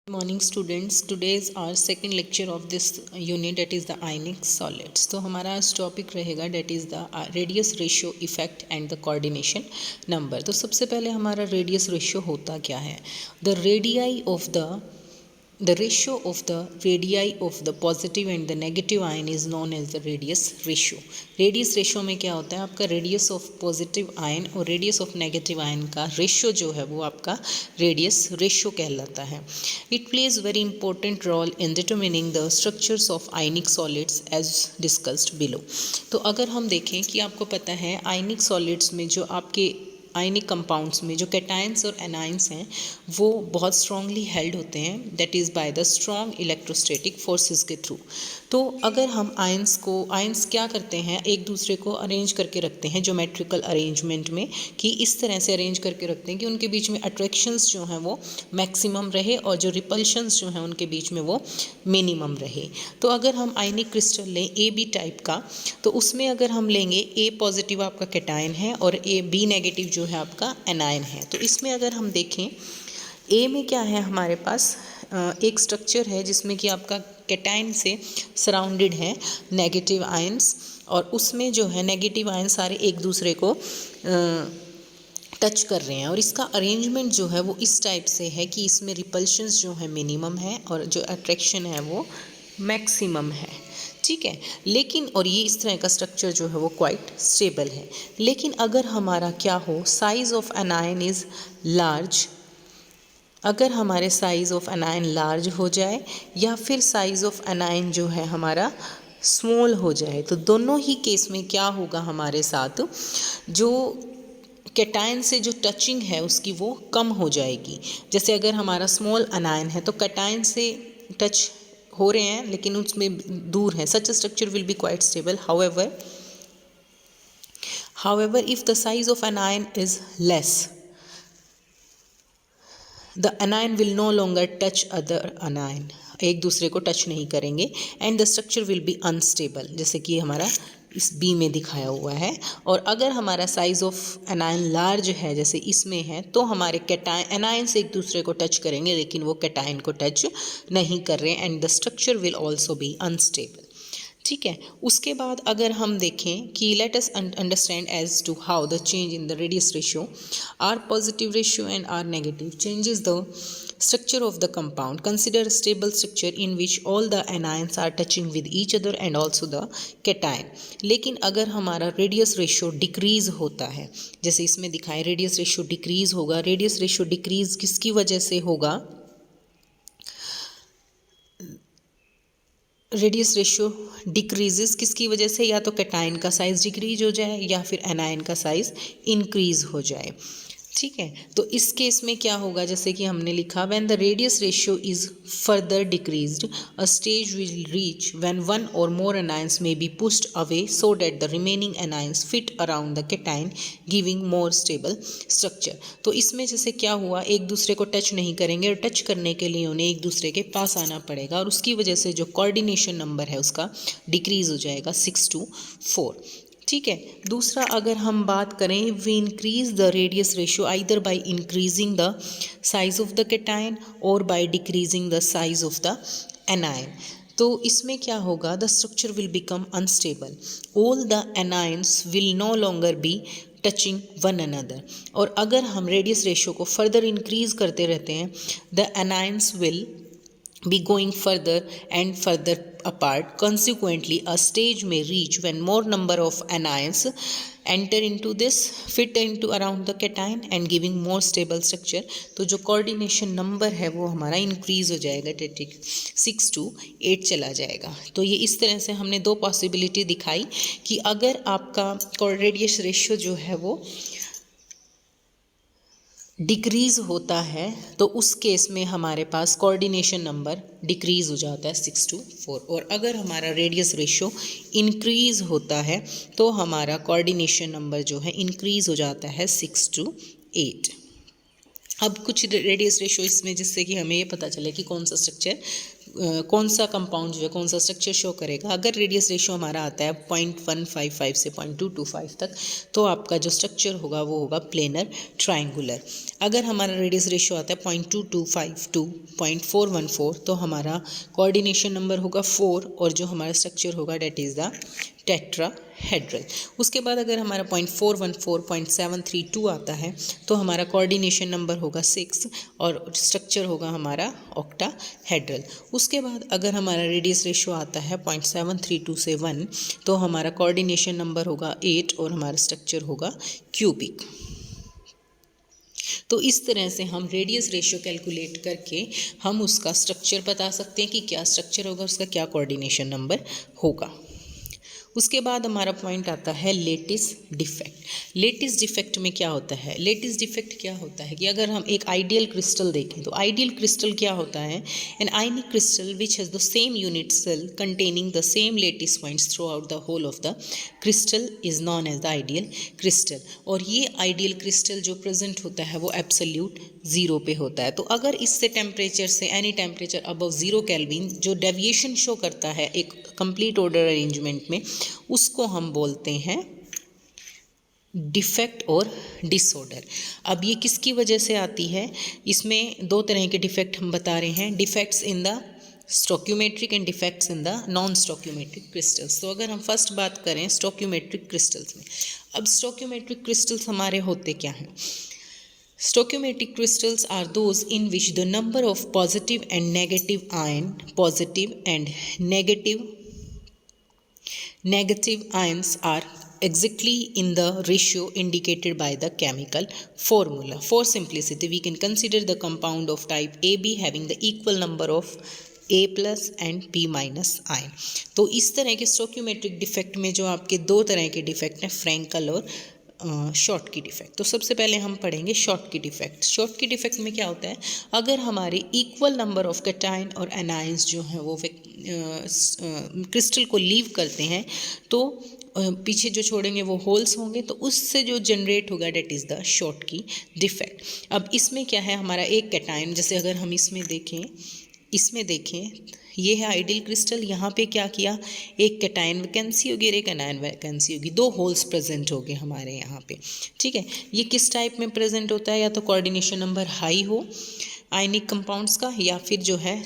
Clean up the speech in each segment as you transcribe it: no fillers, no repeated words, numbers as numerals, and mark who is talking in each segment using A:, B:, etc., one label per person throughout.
A: Morning students, today is our second lecture of this unit, that is the ionic solids. तो हमारा आज topic रहेगा that is the radius ratio effect and the coordination number. तो सबसे पहले हमारा radius ratio होता क्या है? The ratio of the radii of the positive and the negative ion is known as the radius ratio. Radius ratio में क्या होता है? आपका radius of positive ion और radius of negative ion का ratio जो है वो आपका radius ratio कहलाता है. It plays very important role in determining the structures of ionic solids as discussed below. तो अगर हम देखें कि आपको पता है ionic solids में जो आपके आयनिक कंपाउंड्स में जो कैटायंस और एनाइंस हैं वो बहुत स्ट्रांगली हेल्ड होते हैं, that is by the strong electrostatic forces के थ्रू. तो अगर हम आयंस क्या करते हैं, एक दूसरे को अरेंज करके रखते हैं ज्योमेट्रिकल अरेंजमेंट में, कि इस तरह से अरेंज करके रखते हैं कि उनके बीच में अट्रैक्शंस जो हैं वो मैक्सिमम रहे और जो रिपल्शंस जो हैं उनके बीच में वो मिनिमम रहे. तो अगर हम आयनिक क्रिस्टल लें ए बी टाइप का, तो उसमें अगर हम लेंगे ए पॉजिटिव आपका कैटायन है और ए बी नेगेटिव जो है आपका एनायन है. तो इसमें अगर हम देखें ए में क्या है, हमारे पास एक स्ट्रक्चर है जिसमें कि आपका कैटायन से सराउंडेड है नेगेटिव आयंस, और उसमें जो है नेगेटिव आयन सारे एक दूसरे को टच कर रहे हैं, और इसका अरेंजमेंट जो है वो इस टाइप से है कि इसमें रिपल्शंस जो है मिनिमम है और जो अट्रैक्शन है वो मैक्सिमम है. ठीक है, लेकिन और ये इस तरह का स्ट्रक्चर जो है वो क्वाइट स्टेबल है. लेकिन अगर हमारा क्या हो, size of anion is large, अगर हमारे साइज ऑफ एनायन लार्ज हो जाए या फिर साइज ऑफ एनायन जो है हमारा स्मॉल हो जाए, तो दोनों ही केस में क्या होगा हमारे साथ, जो कैटायन से जो टचिंग है उसकी वो कम हो जाएगी. जैसे अगर हमारा स्मॉल एनायन है तो कैटायन से टच हो रहे हैं लेकिन उसमें दूर है, such structure will be quite stable. however if the size of an ion is less, the anion will no longer touch other anion, एक दूसरे को टच नहीं करेंगे, and the structure will B unstable, जैसे कि हमारा इस बी में दिखाया हुआ है. और अगर हमारा साइज ऑफ एनायन लार्ज है जैसे इसमें है, तो हमारे कैटायन एनायंस एक दूसरे को टच करेंगे लेकिन वो कैटायन को टच नहीं कर रहे, and the structure will also be unstable. ठीक है, उसके बाद अगर हम देखें कि let us understand as to how the change in the radius ratio, R positive ratio and R negative changes the structure of the compound. Consider a stable structure in which all the anions are touching with each other and also the cation. लेकिन अगर हमारा radius ratio decrease होता है, जैसे इसमें दिखाएं radius ratio decrease होगा. Radius ratio decrease किसकी वजह से होगा, रेडियस रेशियो डिक्रीजेस किसकी वजह से, या तो कैटायन का साइज़ डिक्रीज हो जाए या फिर एनायन का साइज़ इंक्रीज हो जाए. ठीक है, तो इस केस में क्या होगा, जैसे कि हमने लिखा when the radius ratio is further decreased a stage will reach when one और मोर एनायंस में be pushed away so that the remaining anions fit around the cation giving more stable structure. तो इसमें जैसे क्या हुआ, एक दूसरे को टच नहीं करेंगे और टच करने के लिए उन्हें एक दूसरे के पास आना पड़ेगा, और उसकी वजह से जो कोऑर्डिनेशन नंबर है उसका डिक्रीज हो जाएगा 6 to 4. ठीक है, दूसरा अगर हम बात करें, we increase the radius ratio either by increasing the size of the cation or by decreasing the size of the anion. तो इसमें क्या होगा, the structure will become unstable, all the anions will no longer be touching one another. और अगर हम radius ratio को further increase करते रहते हैं, the anions will be going further and further apart. Consequently, a stage may reach when more number of anions enter into this, fit into around the cation and giving more stable structure. तो जो coordination number है वो हमारा increase हो जाएगा, 6 to 8 चला जाएगा. तो ये इस तरह से हमने दो possibility दिखाई कि अगर आपका radius ratio जो है वो डिक्रीज़ होता है तो उस केस में हमारे पास कोऑर्डिनेशन नंबर डिक्रीज़ हो जाता है 6 to 4. और अगर हमारा रेडियस रेशियो इंक्रीज़ होता है तो हमारा कोऑर्डिनेशन नंबर जो है इंक्रीज़ हो जाता है 6 to 8. अब कुछ रेडियस रेशियो इसमें जिससे कि हमें ये पता चले कि कौन सा स्ट्रक्चर कौन सा कंपाउंड जो है, कौन सा स्ट्रक्चर शो करेगा। अगर रेडियस रेशियो हमारा आता है 0.155 से 0.225 तक, तो आपका जो स्ट्रक्चर होगा वो होगा प्लेनर ट्रायंगुलर। अगर हमारा रेडियस रेशियो आता है 0.2252 टू 0.414, तो हमारा कोऑर्डिनेशन नंबर होगा 4 और जो हमारा स्ट्रक्चर होगा डेट इज़ द टेट्राहेड्रल। उसके बाद अगर हमारा 0.414 0.732 आता है, तो हमारा कोऑर्डिनेशन नंबर होगा 6 और स्ट्रक्चर होगा हमारा ऑक्टाहेड्रल। उसके बाद अगर हमारा रेडियस रेशियो आता है 0.732 से 1, तो हमारा कोऑर्डिनेशन नंबर होगा 8 और हमारा स्ट्रक्चर होगा क्यूबिक। तो इस तरह से हम रेडियस रेशियो कैलकुलेट करके हम उसका स्ट्रक्चर बता सकते हैं कि क्या स्ट्रक्चर होगा, उसका क्या कोऑर्डिनेशन नंबर होगा। उसके बाद हमारा पॉइंट आता है लेटिस डिफेक्ट। लेटिस डिफेक्ट में क्या होता है? लेटिस डिफेक्ट क्या होता है कि अगर हम एक आइडियल क्रिस्टल देखें, तो आइडियल क्रिस्टल क्या होता है? An ionic crystal which has the same unit cell containing the same lattice points throughout the whole of the crystal is known as the ideal crystal. और ये ideal crystal जो present होता है वो absolute zero पे होता है। तो अगर इससे टेम्परेचर से एनी टेम्परेचर अबव 0 केल्विन जो डेविएशन शो करता है एक कंप्लीट ऑर्डर अरेंजमेंट में, उसको हम बोलते हैं डिफेक्ट और डिसऑर्डर। अब ये किसकी वजह से आती है? इसमें दो तरह के डिफेक्ट हम बता रहे हैं, defects in the stoichiometric and defects in the non stoichiometric crystals. तो अगर हम फर्स्ट बात करें स्टोक्यूमेट्रिक क्रिस्टल्स में, अब स्टोक्यूमेट्रिक क्रिस्टल्स हमारे होते क्या हैं? Stoichiometric crystals are those in which the number of positive and negative ions are exactly in the ratio indicated by the chemical formula. For simplicity, we can consider the compound of type AB having the equal number of A plus and P minus ion. तो इस तरह के स्टोक्यूमेट्रिक defect में जो आपके दो तरह के डिफेक्ट हैं, फ्रैंकल और शॉर्ट की डिफेक्ट। तो सबसे पहले हम पढ़ेंगे शॉर्ट की डिफेक्ट। शॉर्ट की डिफेक्ट में क्या होता है? अगर हमारे इक्वल नंबर ऑफ कैटायन और एनायंस जो हैं वो क्रिस्टल को लीव करते हैं, तो पीछे जो छोड़ेंगे वो होल्स होंगे, तो उससे जो जनरेट होगा डेट इज़ द शॉर्ट की डिफेक्ट। अब इसमें क्या है, हमारा एक कैटायन, जैसे अगर हम इसमें देखें ये है आइडियल क्रिस्टल, यहाँ पे क्या किया, एक कैटायन वैकेंसी होगी और एक एनायन वैकेंसी होगी, दो होल्स प्रेजेंट हो गए हमारे यहाँ पे। ठीक है, ये किस टाइप में प्रेजेंट होता है? या तो कोऑर्डिनेशन नंबर हाई हो आयनिक कंपाउंड्स का, या फिर जो है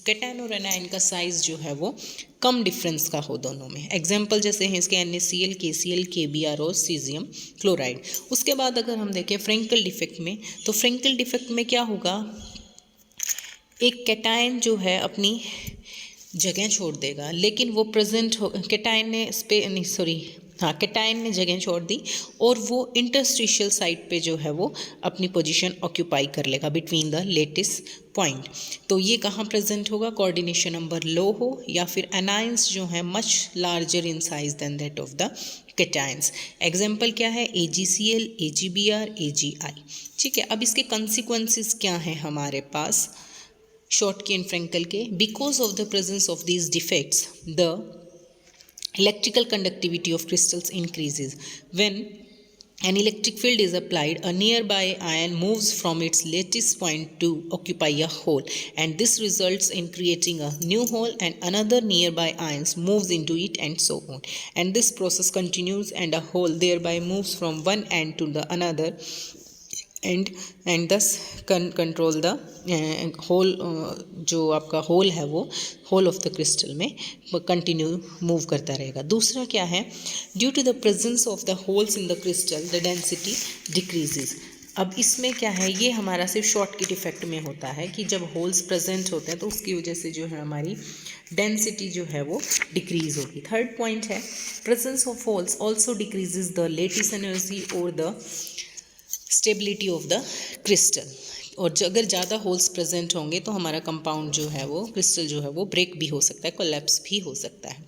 A: कैटायन और एनायन का साइज जो है वो कम डिफरेंस का हो दोनों में। एग्जाम्पल जैसे हैं इसके NaCl, KCl, KBr और सीजियम क्लोराइड। उसके बाद अगर हम देखें फ्रैंकल डिफेक्ट में, तो फ्रैंकल डिफेक्ट में क्या होगा, एक कैटायन जो है अपनी जगह छोड़ देगा, लेकिन वो प्रेजेंट हो, कैटायन ने जगह छोड़ दी और वो इंटरस्टिशियल साइड पे जो है वो अपनी पोजीशन ऑक्यूपाई कर लेगा बिटवीन द लेटिस पॉइंट। तो ये कहाँ प्रेजेंट होगा? कोऑर्डिनेशन नंबर लो हो, या फिर एनायंस जो है much larger in size than that of the cations. Example क्या है? AgCl, AgBr, AgI। ठीक है, अब इसके कंसिक्वेंसेस क्या हैं हमारे पास शॉर्ट के एंड फ्रैंकल के? Because of the presence of these defects the electrical conductivity of crystals increases. When an electric field is applied, a nearby ion moves from its lattice point to occupy a hole, and this results in creating a new hole, and another nearby ion moves into it, and so on. And this process continues, and a hole thereby moves from one end to the another, and thus control the whole जो आपका hole है वो hole of the crystal में continue move करता रहेगा। दूसरा क्या है? Due to the presence of the holes in the crystal the density decreases. अब इसमें क्या है, ये हमारा सिर्फ शॉर्ट की डिफेक्ट में होता है कि जब होल्स प्रेजेंट होते हैं तो उसकी वजह से जो है हमारी डेंसिटी जो है वो डिक्रीज होगी। थर्ड पॉइंट है presence of holes also decreases the lattice energy और the stability of the crystal. और अगर ज़्यादा होल्स प्रेजेंट होंगे तो हमारा कंपाउंड जो है वो क्रिस्टल जो है वो ब्रेक भी हो सकता है, कोलैप्स भी हो सकता है।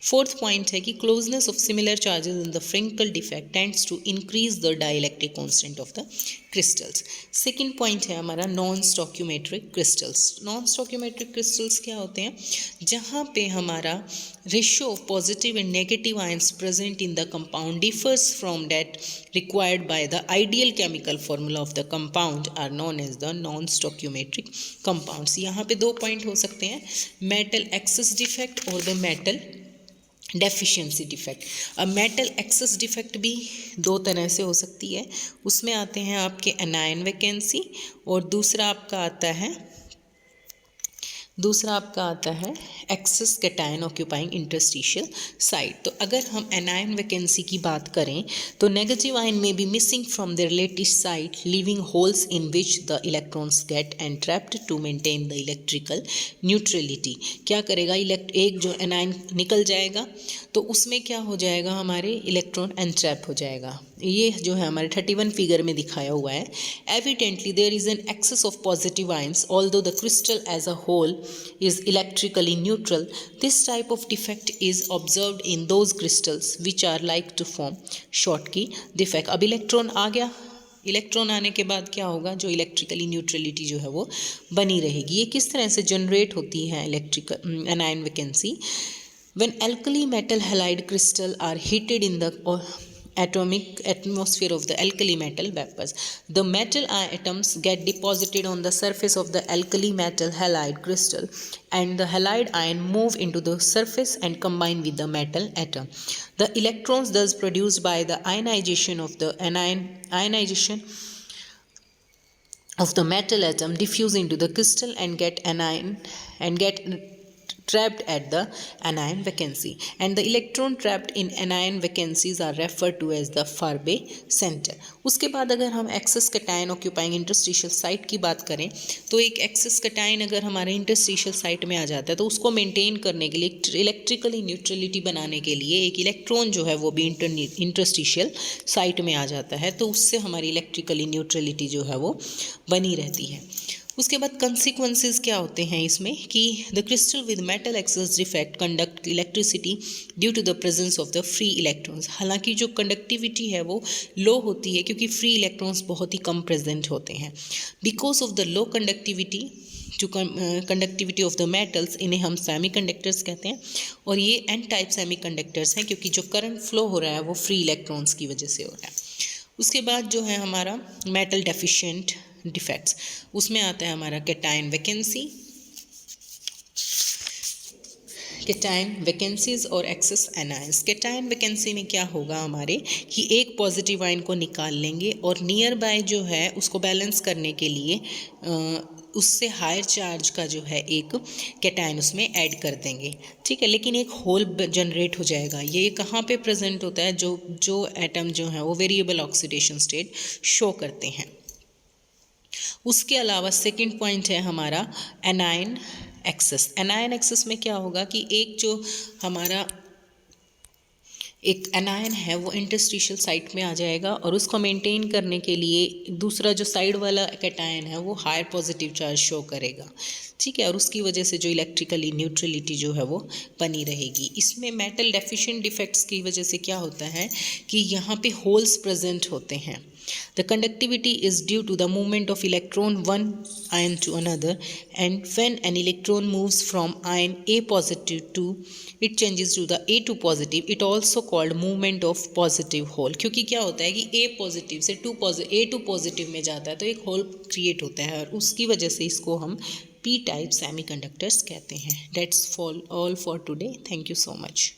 A: फोर्थ पॉइंट है कि closeness of similar charges in the Frenkel defect tends to increase the dielectric constant of the crystals. Second point है हमारा non stoichiometric crystals. Non stoichiometric crystals क्या होते हैं? जहाँ पे हमारा ratio of positive and negative ions present in the compound differs from that required by the ideal chemical formula of the compound are known as the non stoichiometric compounds. यहाँ पे दो point हो सकते हैं, मेटल एक्सेस डिफेक्ट और the metal deficiency defect. अब metal excess defect भी दो तरह से हो सकती है, उसमें आते हैं आपके एनायन वैकेंसी और दूसरा आपका आता है excess cation occupying interstitial site. तो अगर हम एनायन वैकेंसी की बात करें तो नेगेटिव आयन में be missing from the relative site leaving holes in which the electrons get entrapped to maintain the electrical neutrality. क्या करेगा? एक जो एनायन निकल जाएगा तो उसमें क्या हो जाएगा, हमारे इलेक्ट्रॉन एंट्रैप हो जाएगा। ये जो है हमारे 31 फिगर में दिखाया हुआ है। Evidently there is an excess of positive ions although the crystal as a whole is electrically neutral. This type of defect is observed in those crystals which are like to form Schottky defect. अब electron आ गया, electron आने के बाद क्या होगा, जो electrically neutrality जो है वो बनी रहेगी। ये किस तरह से जनरेट होती है electrical anion vacancy? When alkali metal halide crystal are heated in the atomic atmosphere of the alkali metal vapors, the metal atoms get deposited on the surface of the alkali metal halide crystal and the halide ion move into the surface and combine with the metal atom. The electrons thus produced by the ionization of the metal atom diffuse into the crystal and get trapped at the anion vacancy, and the electron trapped in anion vacancies are referred to as the Faraday center. उसके बाद अगर हम excess cation occupying interstitial site की बात करें तो एक access cation अगर हमारे इंटरस्टिशियल साइट में आ जाता है तो उसको मेंटेन करने के लिए, इलेक्ट्रिकली न्यूट्रलिटी बनाने के लिए एक इलेक्ट्रॉन जो है वो भी इंटरस्टिशियल साइट में आ जाता है, तो उससे हमारी इलेक्ट्रिकली न्यूट्रलिटी जो है वो बनी रहती है। उसके बाद कंसिक्वेंसेस क्या होते हैं इसमें कि the crystal with metal excess defect conduct electricity due to the presence of the free electrons. हालांकि जो कंडक्टिविटी है वो लो होती है क्योंकि फ्री इलेक्ट्रॉन्स बहुत ही कम प्रेजेंट होते हैं। Because of the low conductivity of the metals, इन्हें हम सेमी कंडक्टर्स कहते हैं, और ये एन टाइप सेमी कंडक्टर्स हैं क्योंकि जो करंट फ्लो हो रहा है वो फ्री इलेक्ट्रॉन्स की वजह से हो रहा है। उसके बाद जो है हमारा मेटल डेफिशिएंट डिफेक्ट्स, उसमें आता है हमारा कैटायन वैकेंसीज और एक्सेस एनायंस। कैटायन वैकेंसी में क्या होगा हमारे कि एक पॉजिटिव आयन को निकाल लेंगे और नियर बाय जो है उसको बैलेंस करने के लिए उससे हायर चार्ज का जो है एक कैटायन उसमें ऐड कर देंगे, ठीक है। लेकिन एक होल जनरेट हो जाएगा। ये कहाँ पे प्रेजेंट होता है? जो एटम जो है वो वेरिएबल ऑक्सीडेशन स्टेट शो करते हैं। उसके अलावा सेकंड पॉइंट है हमारा एनायन एक्सेस। एनायन एक्सेस में क्या होगा कि एक जो हमारा एक एनायन है वो इंटरस्टिशियल साइट में आ जाएगा और उसको मेंटेन करने के लिए दूसरा जो साइड वाला कैटायन है वो हायर पॉजिटिव चार्ज शो करेगा, ठीक है, और उसकी वजह से जो इलेक्ट्रिकली न्यूट्रलिटी जो है वो बनी रहेगी। इसमें मेटल डेफिशिएंट डिफेक्ट्स की वजह से क्या होता है कि यहाँ पे होल्स प्रेजेंट होते हैं। The conductivity is due to the movement of electron one ion to another, and when an electron moves from ion A positive to it changes to the A2 positive, it also called movement of positive hole। क्योंकि क्या होता है कि A positive से A2 positive में जाता है तो एक होल क्रिएट होता है और उसकी वजह से इसको हम P टाइप सेमीकंडक्टर्स कहते हैं। That's all for today. Thank you so much.